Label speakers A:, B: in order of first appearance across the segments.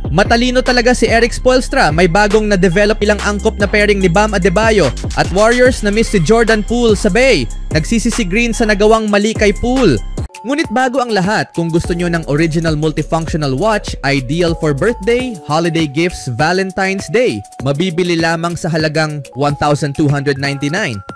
A: Matalino talaga si Eric Spoelstra. May bagong na-develop ilang angkop na pairing ni Bam Adebayo at Warriors na miss si Jordan Poole sa Bay. Nagsisi si Green sa nagawang mali kay Poole. Ngunit bago ang lahat, kung gusto nyo ng original multifunctional watch, ideal for birthday, holiday gifts, Valentine's Day, mabibili lamang sa halagang $1,299.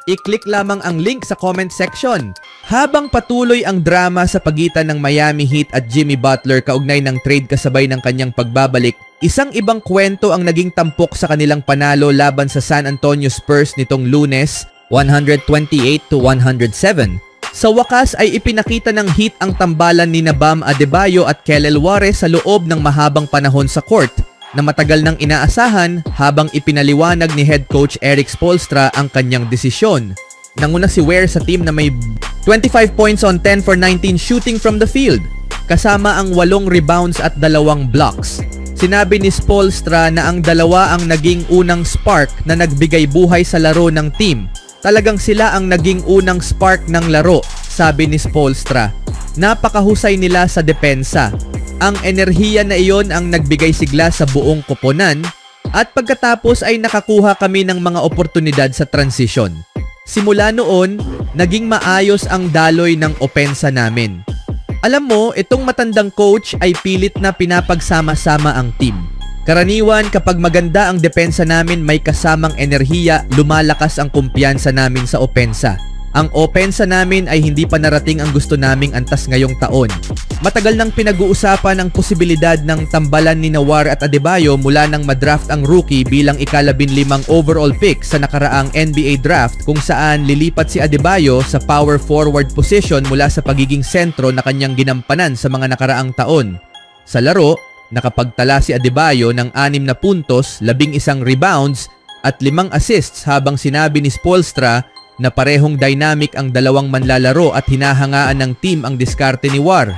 A: I-click lamang ang link sa comment section. Habang patuloy ang drama sa pagitan ng Miami Heat at Jimmy Butler kaugnay ng trade kasabay ng kanyang pagbabalik, isang ibang kwento ang naging tampok sa kanilang panalo laban sa San Antonio Spurs nitong Lunes, 128-107. Sa wakas ay ipinakita ng Heat ang tambalan ni Bam Adebayo at Kelly Juarez sa loob ng mahabang panahon sa court na matagal nang inaasahan habang ipinaliwanag ni head coach Eric Spoelstra ang kanyang desisyon. Nanguna si Ware sa team na may 25 points on 10 for 19 shooting from the field, kasama ang 8 rebounds at 2 blocks. Sinabi ni Spoelstra na ang dalawa ang naging unang spark na nagbigay buhay sa laro ng team. Talagang sila ang naging unang spark ng laro, sabi ni Spoelstra. Napakahusay nila sa depensa. Ang enerhiya na iyon ang nagbigay sigla sa buong koponan at pagkatapos ay nakakuha kami ng mga oportunidad sa transition. Simula noon, naging maayos ang daloy ng opensa namin. Alam mo, itong matandang coach ay pilit na pinapagsama-sama ang team. Karaniwan kapag maganda ang depensa namin may kasamang enerhiya, lumalakas ang kumpiyansa namin sa opensa. Ang opensa namin ay hindi pa narating ang gusto naming antas ngayong taon. Matagal nang pinag-uusapan ang posibilidad ng tambalan ni Ware at Adebayo mula nang madraft ang rookie bilang ika-15 overall pick sa nakaraang NBA draft kung saan lilipat si Adebayo sa power forward position mula sa pagiging sentro na kanyang ginampanan sa mga nakaraang taon. Sa laro, nakapagtala si Adebayo ng 6 na puntos, 11 rebounds at 5 assists habang sinabi ni Spoelstra na parehong dynamic ang dalawang manlalaro at hinahangaan ng team ang diskarte ni Ware.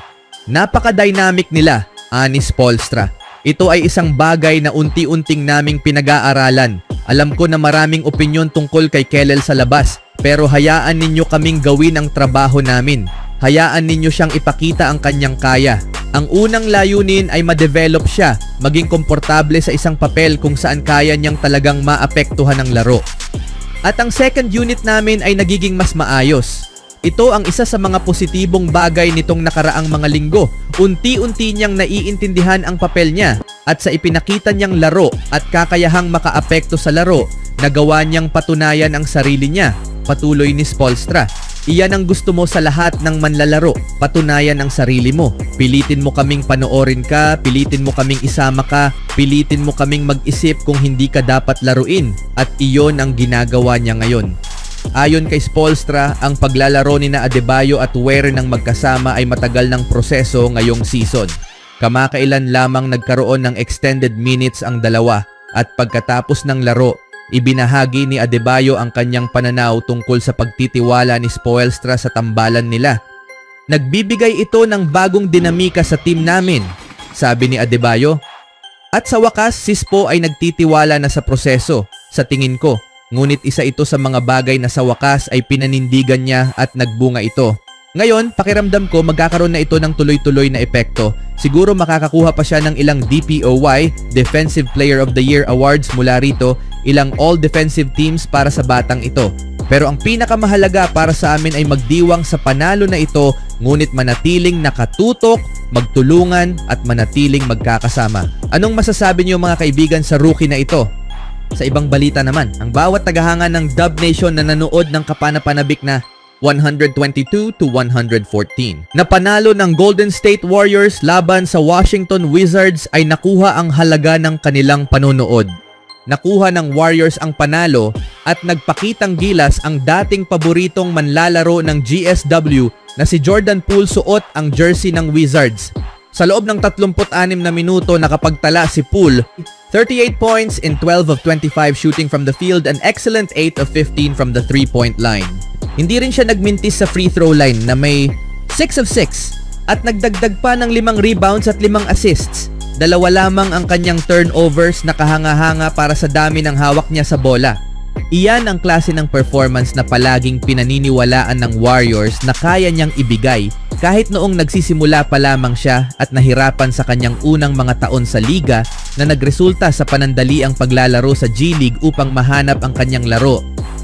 A: Napaka-dynamic nila, ani Spoelstra. Ito ay isang bagay na unti-unting naming pinag-aaralan. Alam ko na maraming opinyon tungkol kay Kelly sa labas, pero hayaan ninyo kaming gawin ang trabaho namin. Hayaan ninyo siyang ipakita ang kanyang kaya. Ang unang layunin ay ma-develop siya, maging komportable sa isang papel kung saan kaya niyang talagang maapektuhan ang laro. At ang second unit namin ay nagiging mas maayos. Ito ang isa sa mga positibong bagay nitong nakaraang mga linggo. Unti-unti niyang naiintindihan ang papel niya at sa ipinakita niyang laro at kakayahang makaapekto sa laro, nagawa niyang patunayan ang sarili niya. Patuloy ni Spoelstra. Iyan ang gusto mo sa lahat ng manlalaro, patunayan ang sarili mo. Pilitin mo kaming panoorin ka, pilitin mo kaming isama ka, pilitin mo kaming mag-isip kung hindi ka dapat laruin. At iyon ang ginagawa niya ngayon. Ayon kay Spoelstra, ang paglalaro ni Adebayo at Ware ng magkasama ay matagal ng proseso ngayong season. Kamakailan lamang nagkaroon ng extended minutes ang dalawa at pagkatapos ng laro, ibinahagi ni Adebayo ang kanyang pananaw tungkol sa pagtitiwala ni Spoelstra sa tambalan nila. Nagbibigay ito ng bagong dinamika sa team namin, sabi ni Adebayo. At sa wakas, si Spo ay nagtitiwala na sa proseso, sa tingin ko. Ngunit isa ito sa mga bagay na sa wakas ay pinanindigan niya at nagbunga ito. Ngayon, pakiramdam ko magkakaroon na ito ng tuloy-tuloy na epekto. Siguro makakakuha pa siya ng ilang DPOY, Defensive Player of the Year Awards mula rito, ilang all-defensive teams para sa batang ito. Pero ang pinakamahalaga para sa amin ay magdiwang sa panalo na ito, ngunit manatiling nakatutok, magtulungan at manatiling magkakasama. Anong masasabi niyo mga kaibigan sa rookie na ito? Sa ibang balita naman, ang bawat tagahanga ng Dub Nation na nanood ng kapanapanabik na 122-114 na panalo ng Golden State Warriors laban sa Washington Wizards ay nakuha ang halaga ng kanilang panonood. Nakuha ng Warriors ang panalo at nagpakitang gilas ang dating paboritong manlalaro ng GSW na si Jordan Poole suot ang jersey ng Wizards. Sa loob ng 36 na minuto nakapagtala si Poole 38 points in 12 of 25 shooting from the field, an excellent 8 of 15 from the 3-point line. Hindi rin siya nagmintis sa free throw line na may 6 of 6 at nagdagdag pa ng 5 rebounds at 5 assists. 2 lamang ang kanyang turnovers na kahanga-hanga para sa dami ng hawak niya sa bola. Iyan ang klase ng performance na palaging pinaniniwalaan ng Warriors na kaya niyang ibigay kahit noong nagsisimula pa lamang siya at nahirapan sa kanyang unang mga taon sa liga na nagresulta sa panandaliang paglalaro sa G League upang mahanap ang kanyang laro.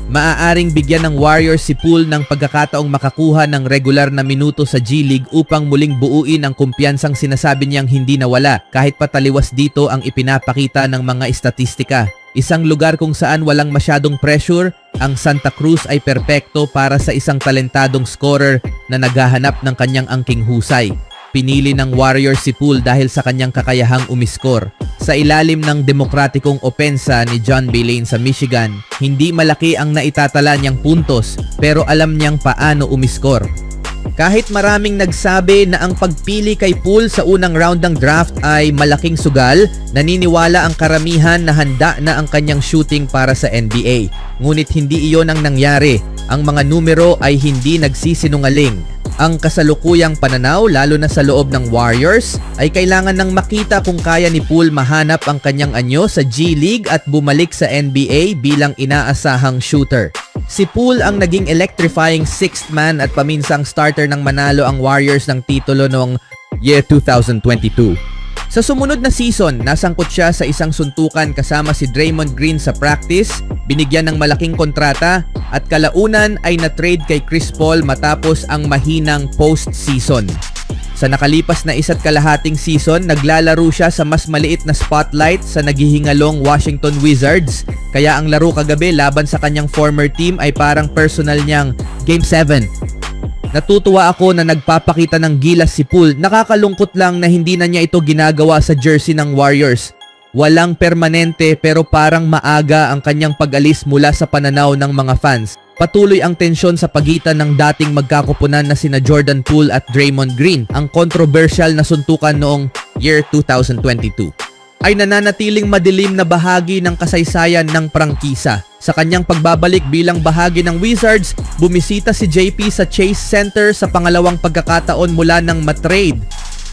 A: Maaaring bigyan ng Warriors si Poole ng pagkakataong makakuha ng regular na minuto sa G League upang muling buuin ang kumpiyansang sinasabi niyang hindi nawala kahit pataliwas dito ang ipinapakita ng mga estatistika. Isang lugar kung saan walang masyadong pressure, ang Santa Cruz ay perpekto para sa isang talentadong scorer na naghahanap ng kanyang angking husay. Pinili ng Warriors si Poole dahil sa kanyang kakayahang umiskor. Sa ilalim ng demokratikong opensa ni John Beilein sa Michigan, hindi malaki ang naitatala niyang puntos pero alam niyang paano umiskor. Kahit maraming nagsabi na ang pagpili kay Poole sa unang round ng draft ay malaking sugal, naniniwala ang karamihan na handa na ang kanyang shooting para sa NBA. Ngunit hindi iyon ang nangyari. Ang mga numero ay hindi nagsisinungaling. Ang kasalukuyang pananaw, lalo na sa loob ng Warriors, ay kailangan ng makita kung kaya ni Poole mahanap ang kanyang anyo sa G League at bumalik sa NBA bilang inaasahang shooter. Si Poole ang naging electrifying sixth man at paminsang starter nang manalo ang Warriors ng titulo noong year 2022. Sa sumunod na season, nasangkot siya sa isang suntukan kasama si Draymond Green sa practice, binigyan ng malaking kontrata at kalaunan ay na-trade kay Chris Paul matapos ang mahinang post-season. Sa nakalipas na 1.5 season, naglalaro siya sa mas maliit na spotlight sa naghihingalong Washington Wizards, kaya ang laro kagabi laban sa kanyang former team ay parang personal niyang Game 7. Natutuwa ako na nagpapakita ng gilas si Poole. Nakakalungkot lang na hindi na niya ito ginagawa sa jersey ng Warriors. Walang permanente pero parang maaga ang kanyang pag-alis mula sa pananaw ng mga fans. Patuloy ang tensyon sa pagitan ng dating magkakupunan na sina Jordan Poole at Draymond Green. Ang controversial na suntukan noong year 2022 ay nananatiling madilim na bahagi ng kasaysayan ng prangkisa. Sa kanyang pagbabalik bilang bahagi ng Wizards, bumisita si JP sa Chase Center sa pangalawang pagkakataon mula nang matrade.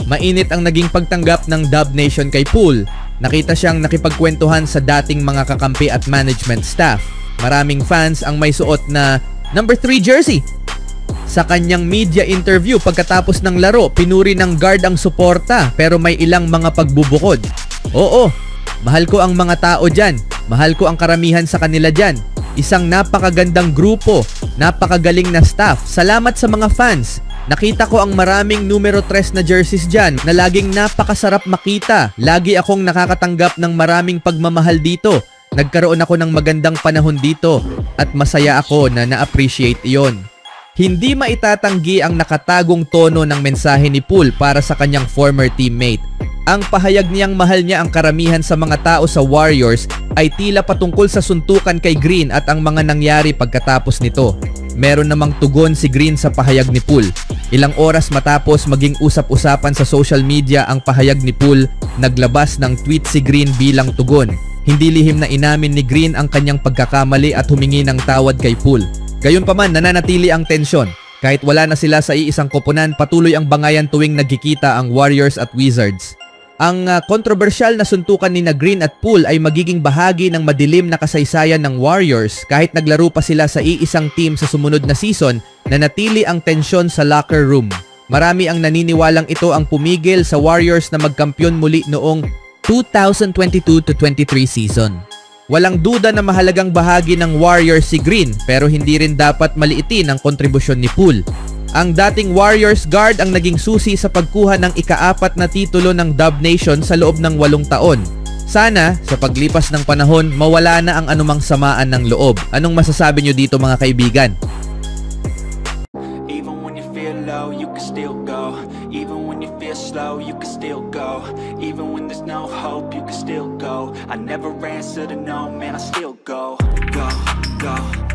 A: Mainit ang naging pagtanggap ng Dub Nation kay Poole. Nakita siyang nakipagkwentuhan sa dating mga kakampi at management staff. Maraming fans ang may suot na number 3 jersey. Sa kanyang media interview pagkatapos ng laro, pinuri ng guard ang suporta pero may ilang mga pagbubukod. Oo, mahal ko ang mga tao dyan. Mahal ko ang karamihan sa kanila dyan. Isang napakagandang grupo, napakagaling na staff. Salamat sa mga fans. Nakita ko ang maraming numero 3 na jerseys dyan na laging napakasarap makita. Lagi akong nakakatanggap ng maraming pagmamahal dito. Nagkaroon ako ng magandang panahon dito at masaya ako na na-appreciate iyon. Hindi maitatanggi ang nakatagong tono ng mensahe ni Poole para sa kanyang former teammate. Ang pahayag niyang mahal niya ang karamihan sa mga tao sa Warriors ay tila patungkol sa suntukan kay Green at ang mga nangyari pagkatapos nito. Meron namang tugon si Green sa pahayag ni Poole. Ilang oras matapos maging usap-usapan sa social media ang pahayag ni Poole, naglabas ng tweet si Green bilang tugon. Hindi lihim na inamin ni Green ang kanyang pagkakamali at humingi ng tawad kay Poole. Gayunpaman, nananatili ang tensyon. Kahit wala na sila sa iisang koponan, patuloy ang bangayan tuwing nagkikita ang Warriors at Wizards. Ang kontrobersyal na suntukan ni Green at Poole ay magiging bahagi ng madilim na kasaysayan ng Warriors. Kahit naglaro pa sila sa iisang team sa sumunod na season, nanatili ang tensyon sa locker room. Marami ang naniniwalang ito ang pumigil sa Warriors na magkampiyon muli noong 2022-23 season. Walang duda na mahalagang bahagi ng Warriors si Green pero hindi rin dapat maliitin ang kontribusyon ni Poole. Ang dating Warriors guard ang naging susi sa pagkuha ng ika-4 na titulo ng Dub Nation sa loob ng 8 taon. Sana, sa paglipas ng panahon, mawala na ang anumang samaan ng loob. Anong masasabi nyo dito mga kaibigan?
B: Even when you feel low, you can still go. Even when you feel slow, you can still go. Even when there's no hope, you can still go. I never answer to no, man, I still go. Go, go.